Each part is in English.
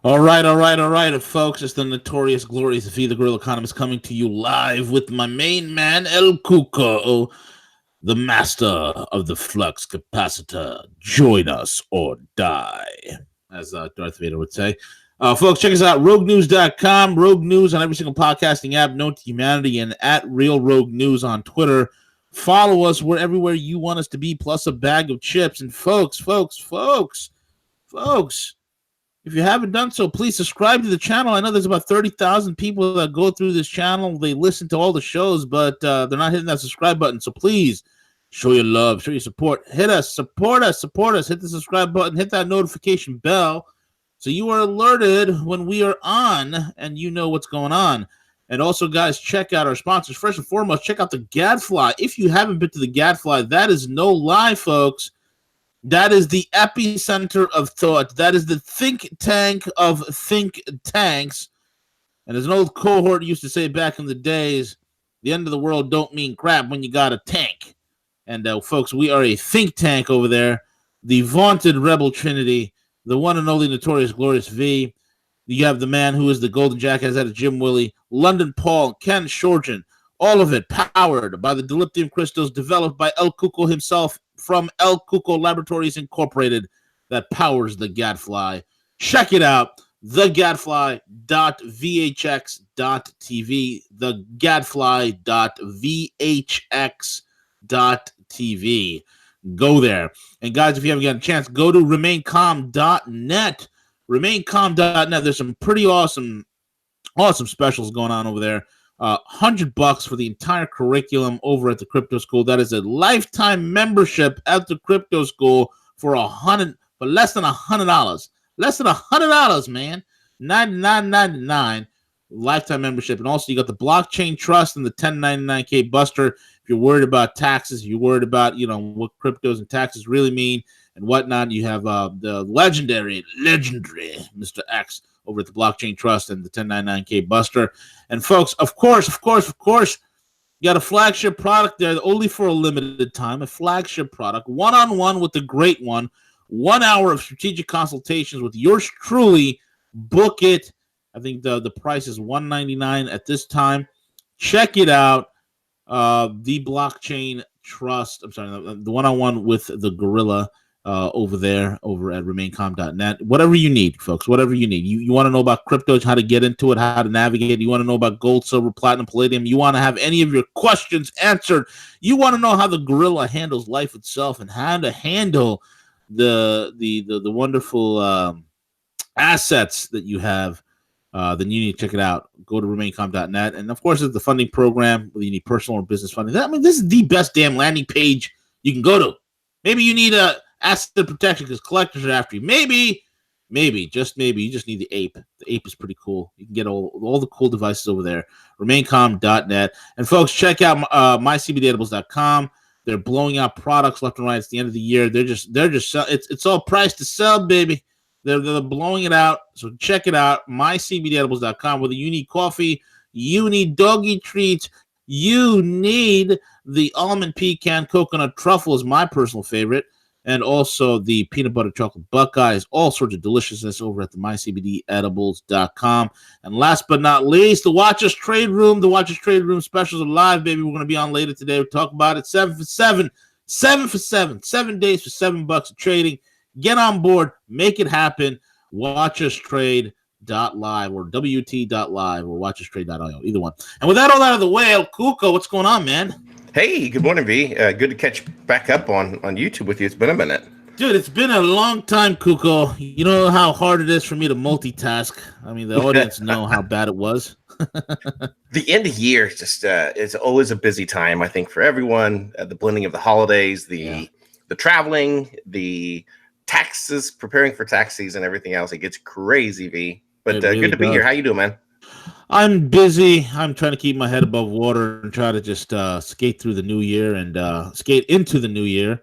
All right, folks. It's the notorious, glorious V, the Gorilla Economist, coming to you live with my main man, El Cuco, the master of the flux capacitor. Join us or die, as Darth Vader would say. Folks, check us out, roguenews.com, Rogue News on every single podcasting app known to humanity, and at Real Rogue News on Twitter. Follow us everywhere you want us to be, plus a bag of chips. And folks, if you haven't done so, please subscribe to the channel. I know there's about 30,000 people that go through this channel. They listen to all the shows, but they're not hitting that subscribe button. So please show your love, show your support. Hit us, support us. Hit the subscribe button, hit that notification bell so you are alerted when we are on and you know what's going on. And also, guys, check out our sponsors. First and foremost, check out the Gadfly. If you haven't been to the Gadfly, that is no lie, folks. That is the epicenter of thought. That is the think tank of think tanks. And as an old cohort used to say back in the days, the end of the world don't mean crap when you got a tank. And folks, we are a think tank over there. The vaunted Rebel Trinity, the one and only notorious glorious V. You have the man who is the golden jackass out of Jim Willie, London Paul, Ken Shorjan. All of it powered by the dilithium crystals developed by El Cuco himself from El Cuco Laboratories Incorporated that powers the Gadfly. Check it out, thegadfly.vhx.tv, thegadfly.vhx.tv. Go there. And guys, if you haven't got a chance, go to remaincalm.net. Remaincalm.net. There's some pretty awesome specials going on over there. $100 for the entire curriculum over at the Crypto School. That is a lifetime membership at the Crypto School for less than $100. Less than $100, man. $99.99 lifetime membership. And also you got the blockchain trust and the 1099K buster. If you're worried about taxes, if you're worried about what cryptos and taxes really mean and whatnot, you have the legendary Mr. X over at the Blockchain Trust and the 1099K Buster. And folks, of course, you got a flagship product there only for a limited time, a flagship product, one-on-one with the great one, 1 hour of strategic consultations with yours truly. Book it. I think the price is $199 at this time. Check it out. The Blockchain Trust, the one-on-one with the Gorilla over at remaincalm.net. Whatever you need, folks, whatever you need. You want to know about cryptos, how to get into it, how to navigate. You want to know about gold, silver, platinum, palladium. You want to have any of your questions answered. You want to know how the Gorilla handles life itself and how to handle the wonderful assets that you have. Then you need to check it out. Go to remaincalm.net. And of course, it's the funding program, whether you need personal or business funding. This is the best damn landing page you can go to. Maybe you need asset protection because collectors are after you. Maybe, just maybe, you just need the ape. The ape is pretty cool. You can get all the cool devices over there. Remaincalm.net. And folks, check out mycbdedibles.com. They're blowing out products left and right. It's the end of the year. They're just it's all price to sell, baby. They're blowing it out. So check it out. mycbdedibles.com. Whether you need coffee, you need doggy treats, you need the almond pecan coconut truffle is my personal favorite. And also the peanut butter chocolate buckeyes, all sorts of deliciousness over at the mycbdedibles.com. And last but not least, the Watchers Trade Room. The Watchers Trade Room specials are live, baby. We're going to be on later today. We'll talk about it. 7 for 7. 7 for 7. 7 days for $7 of trading. Get on board. Make it happen. WatchersTrade.live or WT.live or WatchersTrade.io. Either one. And with that all out of the way, El Cuco, what's going on, man? Hey, good morning, V. Good to catch back up on YouTube with you. It's been a minute. Dude, it's been a long time, Cuco. You know how hard it is for me to multitask. I mean, the audience know how bad it was. The end of year just is always a busy time, I think, for everyone. The blending of the holidays, the traveling, the taxes, preparing for tax season, everything else. It gets crazy, V. But really good to be here. How you doing, man? I'm busy. I'm trying to keep my head above water and try to just skate through the new year and skate into the new year.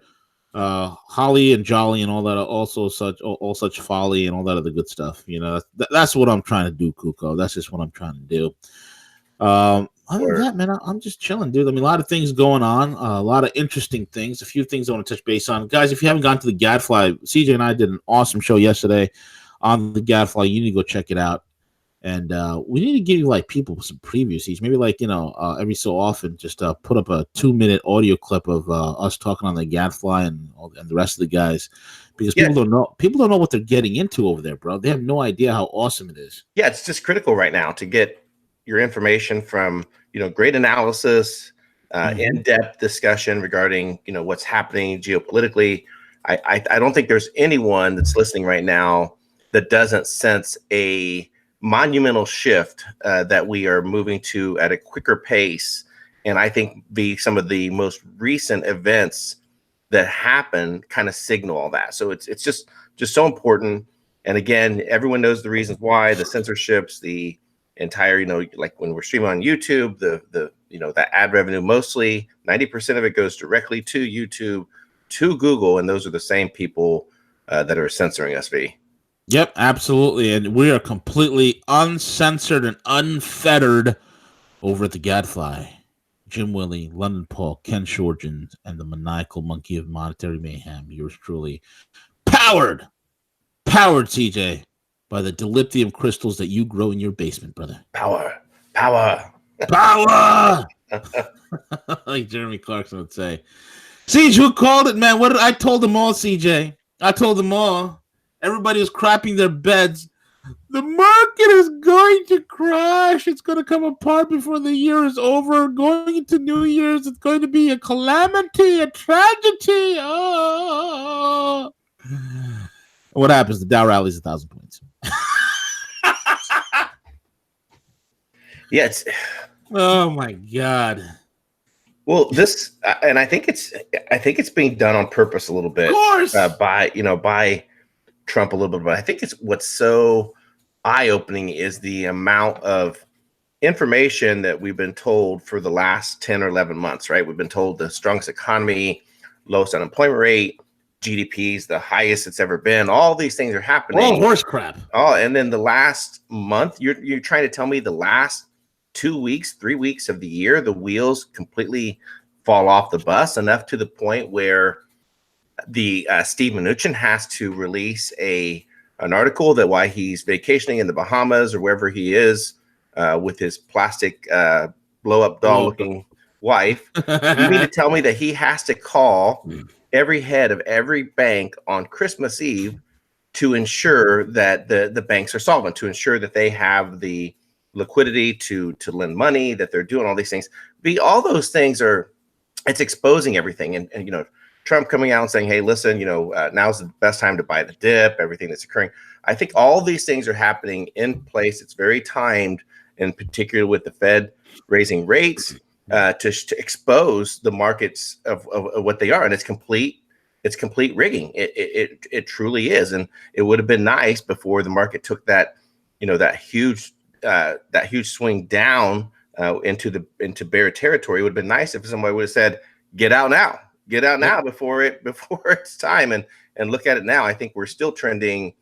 Holly and jolly and all that, also all such folly and all that other good stuff. That's what I'm trying to do, Cuco. That's just what I'm trying to do. Other than that, man, I'm just chilling, dude. I mean, a lot of things going on, a lot of interesting things, a few things I want to touch base on. Guys, if you haven't gone to the Gadfly, CJ and I did an awesome show yesterday on the Gadfly. You need to go check it out. And we need to give you like people some previews. Maybe like every so often, just put up a 2-minute audio clip of us talking on the Gadfly and the rest of the guys, because people don't know what they're getting into over there, bro. They have no idea how awesome it is. Yeah, it's just critical right now to get your information from great analysis, in-depth discussion regarding what's happening geopolitically. I don't think there's anyone that's listening right now that doesn't sense a monumental shift that we are moving to at a quicker pace. And I think some of the most recent events that happen kind of signal all that. So it's just so important. And again, everyone knows the reasons why: the censorships, the entire, like when we're streaming on YouTube, that ad revenue, mostly 90% of it goes directly to YouTube, to Google, and those are the same people that are censoring us. Yep, absolutely. And we are completely uncensored and unfettered over at the Gadfly. Jim Willie, London Paul, Ken Shorgen, and the maniacal monkey of monetary mayhem. Yours truly. Powered, CJ, by the dilithium crystals that you grow in your basement, brother. Power. Like Jeremy Clarkson would say. CJ, who called it, man? I told them all, CJ. I told them all. Everybody was crapping their beds. The market is going to crash. It's going to come apart before the year is over. Going into New Year's, it's going to be a calamity, a tragedy. Oh. What happens? The Dow rallies 1,000 points. Yeah. Oh my God. Well, and I think it's being done on purpose a little bit. Of course. By Trump a little bit, but I think what's so eye-opening is the amount of information that we've been told for the last 10 or 11 months, right? We've been told the strongest economy, lowest unemployment rate, GDP is the highest it's ever been. All these things are happening. Oh, horse crap. Oh, and then the last month, you're trying to tell me the last 2 weeks, 3 weeks of the year, the wheels completely fall off the bus, enough to the point where the Steve Mnuchin has to release an article that while he's vacationing in the Bahamas or wherever he is with his plastic blow-up doll-looking wife, you mean to tell me that he has to call every head of every bank on Christmas Eve to ensure that the banks are solvent, to ensure that they have the liquidity to lend money, that they're doing all these things? All those things it's exposing everything. And Trump coming out and saying, hey, listen, now's the best time to buy the dip, everything that's occurring. I think all these things are happening in place. It's very timed, in particular with the Fed raising rates to expose the markets of what they are. And it's complete rigging. It truly is. And it would have been nice before the market took that huge swing down into bear territory. It would have been nice if somebody would have said, get out now before it's time, and look at it now. I think we're still trending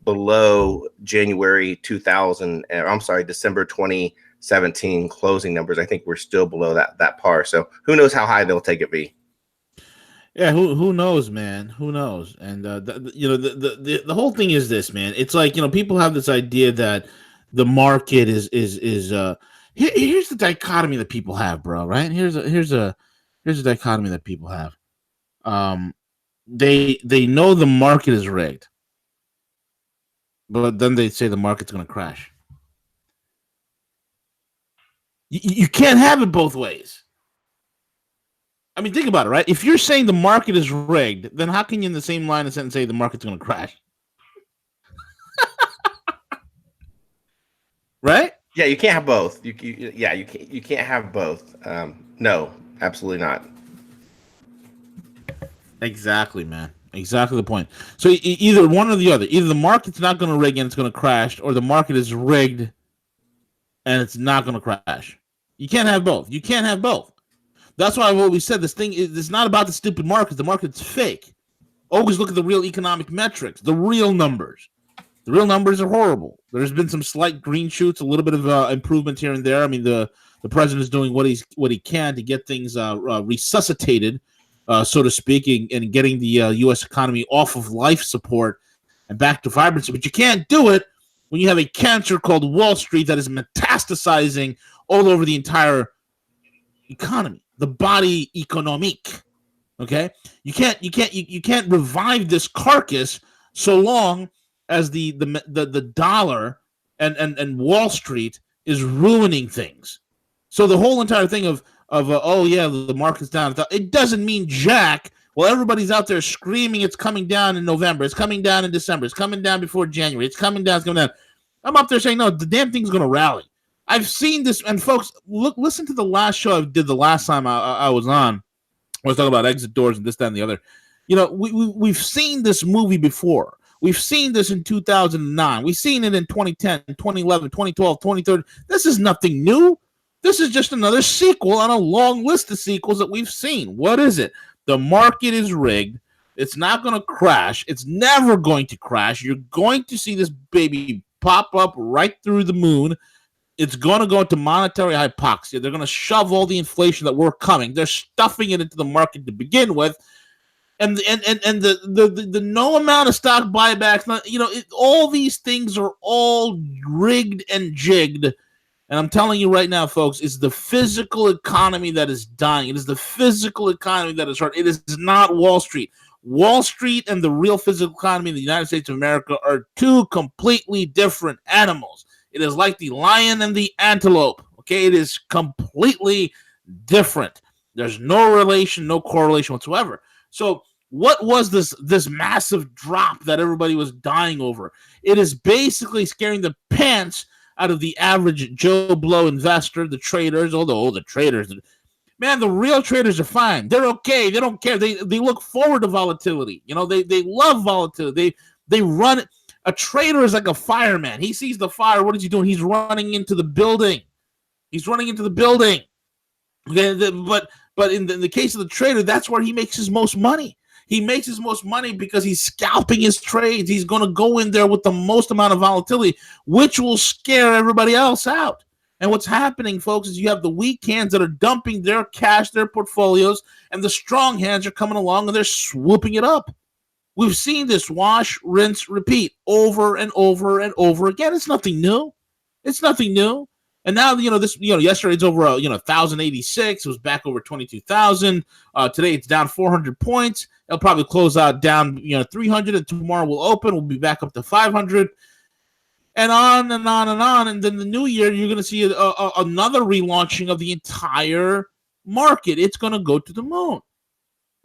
below December 2017 closing numbers. I think we're still below that par. So who knows how high they'll take it be? Yeah, who knows, man? Who knows? And the whole thing is this, man. It's like, people have this idea that the market is here's the dichotomy that people have, bro, right? Here's a dichotomy that people have. They know the market is rigged, but then they say the market's going to crash. You can't have it both ways. I mean, think about it, right? If you're saying the market is rigged, then how can you in the same line of sentence say the market's going to crash? Right? Yeah, you can't have both. You can't have both. No, absolutely not. Exactly, man. Exactly the point. So either one or the other. Either the market's not going to rig and it's going to crash, or the market is rigged and it's not going to crash. You can't have both. You can't have both. That's why I've always said this thing is not about the stupid market. The market's fake. Always look at the real economic metrics, the real numbers. The real numbers are horrible. There's been some slight green shoots, a little bit of improvement here and there. I mean, the president is doing what he can to get things resuscitated, so to speak, and getting the U.S. economy off of life support and back to vibrancy. But you can't do it when you have a cancer called Wall Street that is metastasizing all over the entire economy, the body economique. Okay, you can't revive this carcass so long as the dollar and Wall Street is ruining things. So the whole entire thing of oh yeah, the market's down, it doesn't mean jack. Well, everybody's out there screaming it's coming down in November, it's coming down in December, it's coming down before January, it's coming down, it's coming down. I'm up there saying no, the damn thing's going to rally. I've seen this, and folks, listen to the last show I did the last time I was on. I was talking about exit doors and this, that, and the other. You know, we've seen this movie before. We've seen this in 2009. We've seen it in 2010, 2011, 2012, 2013. This is nothing new. This is just another sequel on a long list of sequels that we've seen. What is it? The market is rigged. It's not going to crash. It's never going to crash. You're going to see this baby pop up right through the moon. It's going to go into monetary hypoxia. They're going to shove all the inflation that we're coming. They're stuffing it into the market to begin with. And the no amount of stock buybacks, you know, all these things are all rigged and jigged. And I'm telling you right now, folks, it's the physical economy that is dying. It is the physical economy that is hurt. It is not Wall Street. Wall Street and the real physical economy in the United States of America are two completely different animals. It is like the lion and the antelope. Okay, it is completely different. There's no relation, no correlation whatsoever. So what was this massive drop that everybody was dying over? It is basically scaring the pants out of the average Joe Blow investor, the traders, although the traders, man, the real traders are fine. They're okay. They don't care. They look forward to volatility. You know, they love volatility. They run. A trader is like a fireman. He sees the fire. What is he doing? He's running into the building. He's running into the building. Okay, but in the case of the trader, that's where he makes his most money. He makes his most money because he's scalping his trades. He's going to go in there with the most amount of volatility, which will scare everybody else out. And what's happening, folks, is you have the weak hands that are dumping their cash, their portfolios, and the strong hands are coming along and they're swooping it up. We've seen this wash, rinse, repeat over and over and over again. It's nothing new. It's nothing new. And now, yesterday it's over, 1,086. It was back over 22,000. Today it's down 400 points. It'll probably close out down, 300, and tomorrow we'll open. We'll be back up to 500. And on and on and on. And then the new year, you're going to see another relaunching of the entire market. It's going to go to the moon.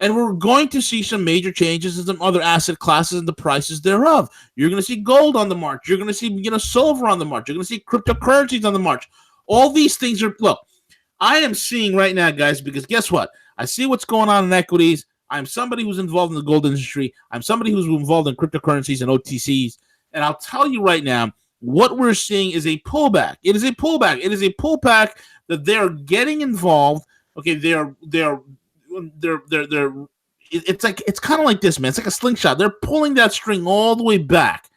And we're going to see some major changes in some other asset classes and the prices thereof. You're going to see gold on the march. You're going to see, silver on the march. You're going to see cryptocurrencies on the march. All these things are, look, I am seeing right now, guys, because guess what? I see what's going on in equities. I'm somebody who's involved in the gold industry. I'm somebody who's involved in cryptocurrencies and OTCs. And I'll tell you right now, what we're seeing is a pullback. It is a pullback. It is a pullback that they're getting involved. Okay, it's kind of like this, man. It's like a slingshot. They're pulling that string all the way back.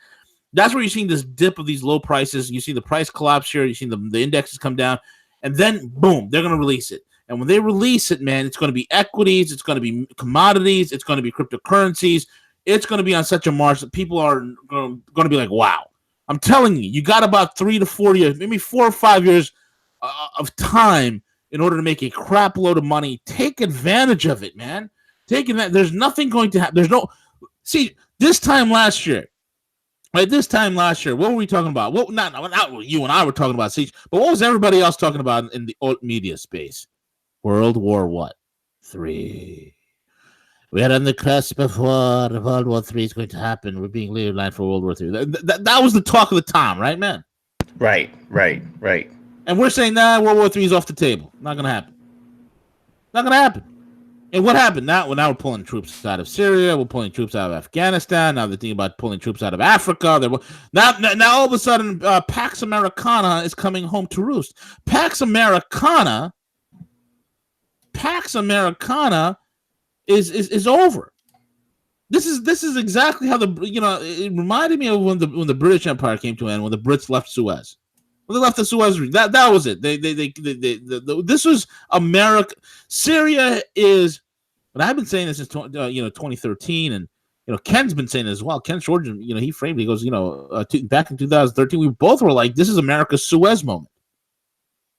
That's where you're seeing this dip of these low prices. You see the price collapse here. You see the indexes come down, and then boom, they're going to release it. And when they release it, man, it's going to be equities, it's going to be commodities, it's going to be cryptocurrencies. It's going to be on such a march that people are going to be like, wow. I'm telling you, you got about 3 to 4 years, maybe 4 or 5 years of time in order to make a crap load of money. Take advantage of it, man. Take advantage. There's nothing going to happen. See, this time last year, what were we talking about? Well, not you and I were talking about, but what was everybody else talking about in the alt media space? World War what? 3. We are on the cusp of war. World War 3 is going to happen. We're being realigned for World War 3. That was the talk of the time, right, man? Right. And we're saying, World War 3 is off the table. Not going to happen. Not going to happen. And what happened? Now we're pulling troops out of Syria. We're pulling troops out of Afghanistan. Now they're thinking about pulling troops out of Africa. Now all of a sudden, Pax Americana is coming home to roost. Pax Americana is over. This is exactly how it reminded me of when the British Empire came to an end, when the Brits left Suez. When they left the Suez region, that was it. This was America. Syria is, but I've been saying this since 2013, and Ken's been saying it as well. Ken Shorten, he framed it. He goes, back in 2013, we both were like, this is America's Suez moment.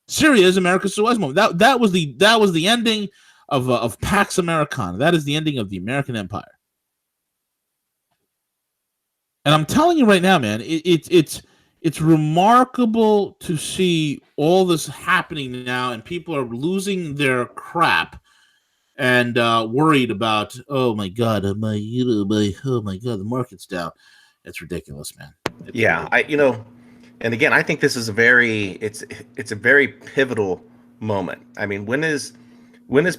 Syria is America's Suez moment. That was the ending of Pax Americana. That is the ending of the American Empire. And I'm telling you right now, man, it's remarkable to see all this happening now, and people are losing their crap and worried about, oh my god, the market's down. It's ridiculous, man. And again, I think this is a very pivotal moment. I mean, when is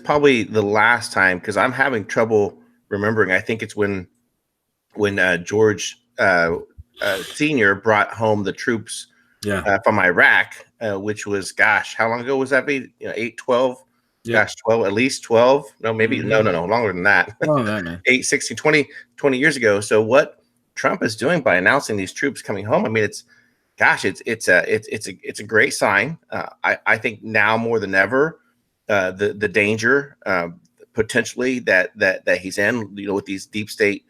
probably the last time? Because I'm having trouble remembering. I think it's when George Senior brought home the troops from Iraq, which was, gosh, how long ago was that? 8, 12. Yeah. Gosh, 12, at least 12. No, maybe no, longer than that. Oh, man. 8, 16, 20 years ago. So what Trump is doing by announcing these troops coming home, I mean, it's a great sign. I think now more than ever, the danger potentially that he's in, with these deep state,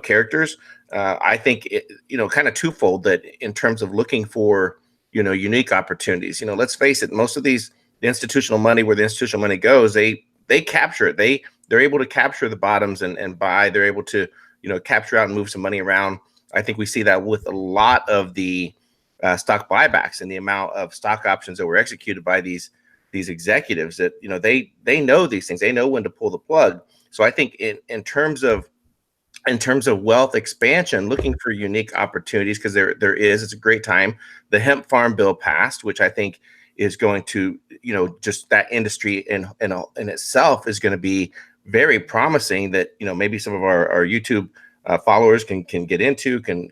characters. I think kind of twofold, that in terms of looking for unique opportunities. Let's face it, most of these, the institutional money, where the institutional money goes, they capture it. They're able to capture the bottoms and buy. They're able to capture out and move some money around. I think we see that with a lot of the stock buybacks and the amount of stock options that were executed by these executives, that they know these things. They know when to pull the plug. So I think in terms of wealth expansion, looking for unique opportunities, because it's a great time. The hemp farm bill passed, which I think is going to, just that industry in itself is going to be very promising, that maybe some of our YouTube followers can get into, can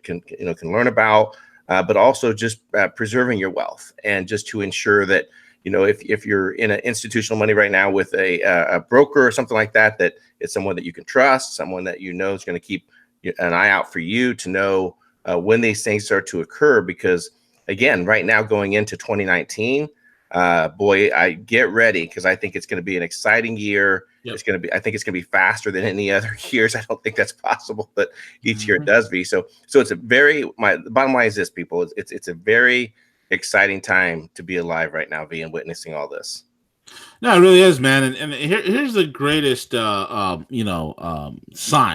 learn about, but also just preserving your wealth, and just to ensure that if you're in an institutional money right now with a broker or something like that, that it's someone that you can trust, someone that is going to keep an eye out for you, to know when these things start to occur. Because again, right now going into 2019, boy, I get ready, because I think it's going to be an exciting year. Yep. I think it's going to be faster than any other years. I don't think that's possible, but each year it does be. So it's the bottom line is this, people, it's a very exciting time to be alive right now, being witnessing all this. No, it really is, man. And here's the greatest, sign.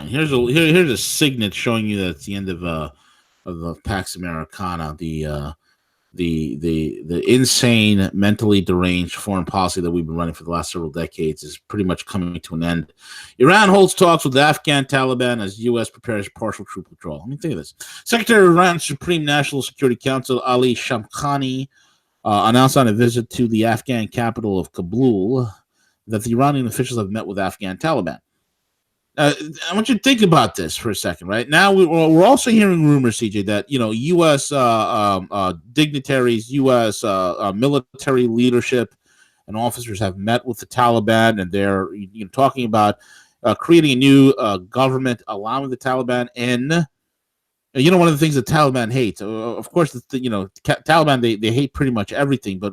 Here's a signet showing you that it's the end of the Pax Americana, the insane, mentally deranged foreign policy that we've been running for the last several decades is pretty much coming to an end. Iran holds talks with the Afghan Taliban as U.S. prepares partial troop withdrawal. Let me think of this. Secretary of Iran's Supreme National Security Council, Ali Shamkhani, announced on a visit to the Afghan capital of Kabul that the Iranian officials have met with Afghan Taliban. I want you to think about this for a second, right? Now we're also hearing rumors, CJ, that U.S. Dignitaries, U.S. Military leadership and officers have met with the Taliban, and they're talking about creating a new government, allowing the Taliban in. One of the things the Taliban hates, of course, Taliban, they hate pretty much everything, but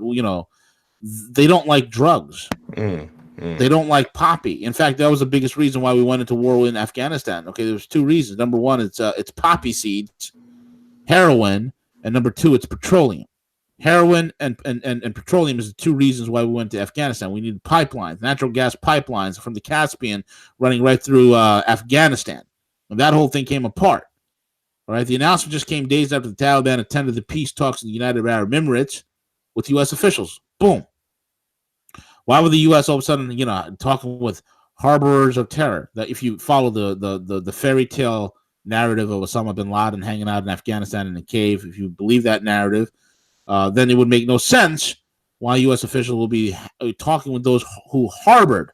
they don't like drugs. They don't like poppy. In fact, that was the biggest reason why we went into war in Afghanistan. Okay, there's two reasons. Number one, it's poppy seeds, heroin, and number two, it's petroleum. Heroin and petroleum is the two reasons why we went to Afghanistan. We needed pipelines, natural gas pipelines from the Caspian running right through Afghanistan. And that whole thing came apart. All right, the announcement just came days after the Taliban attended the peace talks in the United Arab Emirates with U.S. officials. Boom. Why would the U.S. all of a sudden, talking with harborers of terror? That if you follow the fairy tale narrative of Osama bin Laden hanging out in Afghanistan in a cave, if you believe that narrative, then it would make no sense why U.S. officials will be talking with those who harbored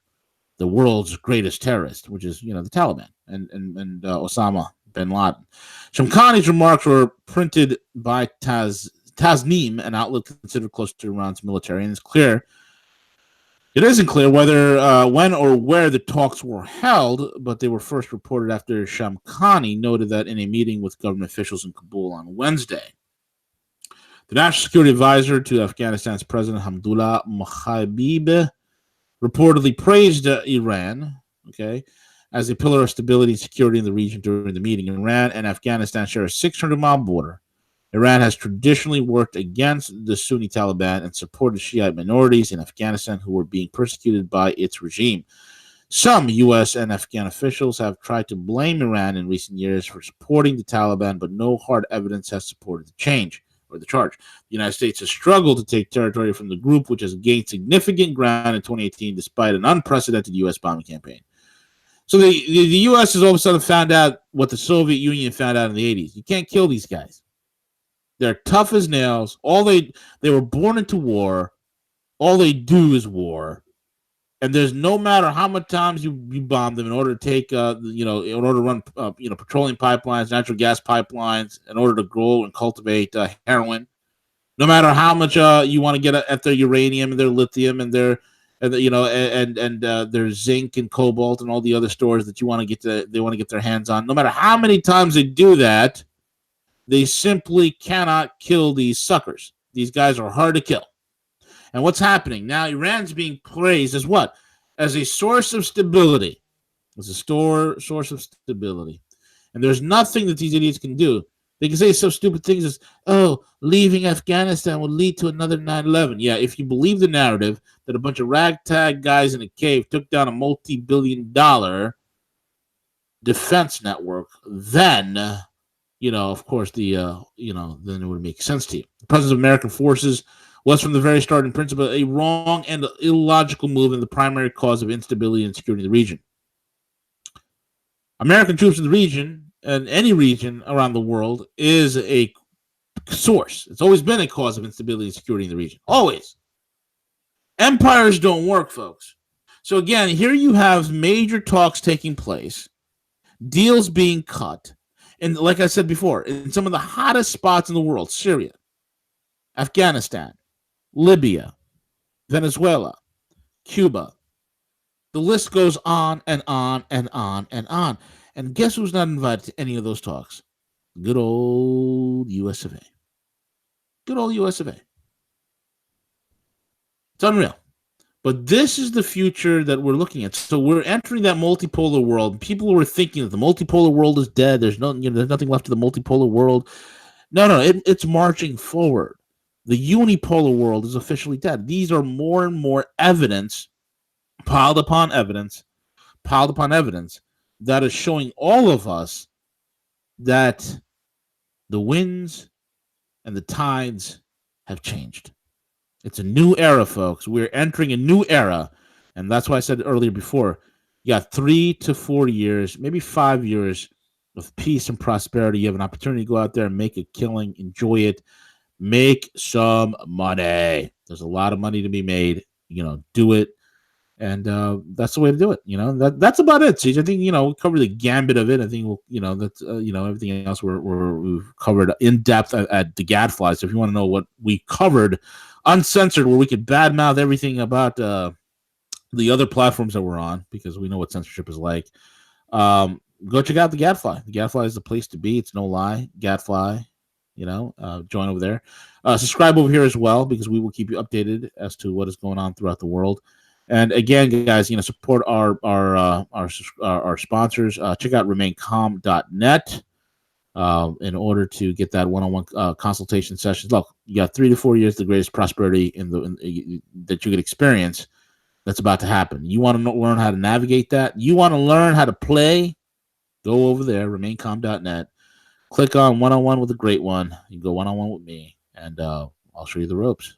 the world's greatest terrorist, which is the Taliban and Osama bin Laden. Shamkhani's remarks were printed by Tasnim, an outlet considered close to Iran's military, and it isn't clear whether, when or where the talks were held, but they were first reported after Shamkhani noted that in a meeting with government officials in Kabul on Wednesday. The National Security Advisor to Afghanistan's President Hamdullah Mohabib reportedly praised Iran, as a pillar of stability and security in the region during the meeting. Iran and Afghanistan share a 600-mile border. Iran has traditionally worked against the Sunni Taliban and supported Shiite minorities in Afghanistan who were being persecuted by its regime. Some U.S. and Afghan officials have tried to blame Iran in recent years for supporting the Taliban, but no hard evidence has supported the charge. The United States has struggled to take territory from the group, which has gained significant ground in 2018 despite an unprecedented U.S. bombing campaign. So the U.S. has all of a sudden found out what the Soviet Union found out in the 80s. You can't kill these guys. They're tough as nails. They were born into war. All they do is war. And there's no matter how much times you bomb them in order to take, in order to run, petroleum pipelines, natural gas pipelines, in order to grow and cultivate heroin. No matter how much you want to get at their uranium and their lithium and their, their zinc and cobalt and all the other stores that they want to get their hands on. No matter how many times they do that, they simply cannot kill these suckers. These guys are hard to kill. And what's happening now? Iran's being praised as what? As a source of stability. As a source of stability. And there's nothing that these idiots can do. They can say some stupid things as, leaving Afghanistan will lead to another 9/11. Yeah, if you believe the narrative that a bunch of ragtag guys in a cave took down a multi-billion-dollar defense network, then, of course, then it would make sense to you. The presence of American forces was from the very start in principle a wrong and illogical move and the primary cause of instability and security in the region. American troops in the region and any region around the world is a source. It's always been a cause of instability and security in the region. Always. Empires don't work, folks. So again, here you have major talks taking place, deals being cut, and like I said before, in some of the hottest spots in the world, Syria, Afghanistan, Libya, Venezuela, Cuba. The list goes on and on and on and on. And guess who's not invited to any of those talks? Good old US of A. Good old US of A. It's unreal. But this is the future that we're looking at. So we're entering that multipolar world. People were thinking that the multipolar world is dead. There's nothing left of the multipolar world. No, it's marching forward. The unipolar world is officially dead. These are more and more evidence, piled upon evidence, that is showing all of us that the winds and the tides have changed. It's a new era, folks. We're entering a new era. And that's why I said earlier before, you got 3 to 4 years, maybe 5 years of peace and prosperity. You have an opportunity to go out there and make a killing, enjoy it. Make some money. There's a lot of money to be made. Do it. And that's the way to do it. That's about it. So I think, we covered the gambit of it. I think that's everything else we've covered in depth at the Gadfly. So if you want to know what we covered uncensored, where we could badmouth everything about the other platforms that we're on, because we know what censorship is like, go check out the Gadfly. The Gadfly is the place to be. It's no lie. Gadfly. Join over there. Subscribe over here as well, because we will keep you updated as to what is going on throughout the world. And again, guys, support our sponsors. Check out remaincalm.net in order to get that one-on-one consultation sessions. Look, you got 3 to 4 years, the greatest prosperity that you could experience. That's about to happen. You want to learn how to navigate that? You want to learn how to play? Go over there, remaincalm.net. Click on one-on-one with the great one. You can go one-on-one with me, and I'll show you the ropes.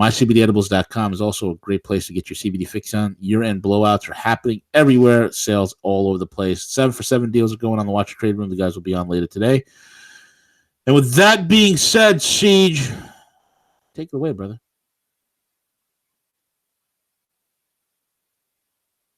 MyCBDEdibles.com is also a great place to get your CBD fix on. Year-end blowouts are happening everywhere. Sales all over the place. 7-for-7 deals are going on the Watch Your Trade Room. The guys will be on later today. And with that being said, Siege, take it away, brother.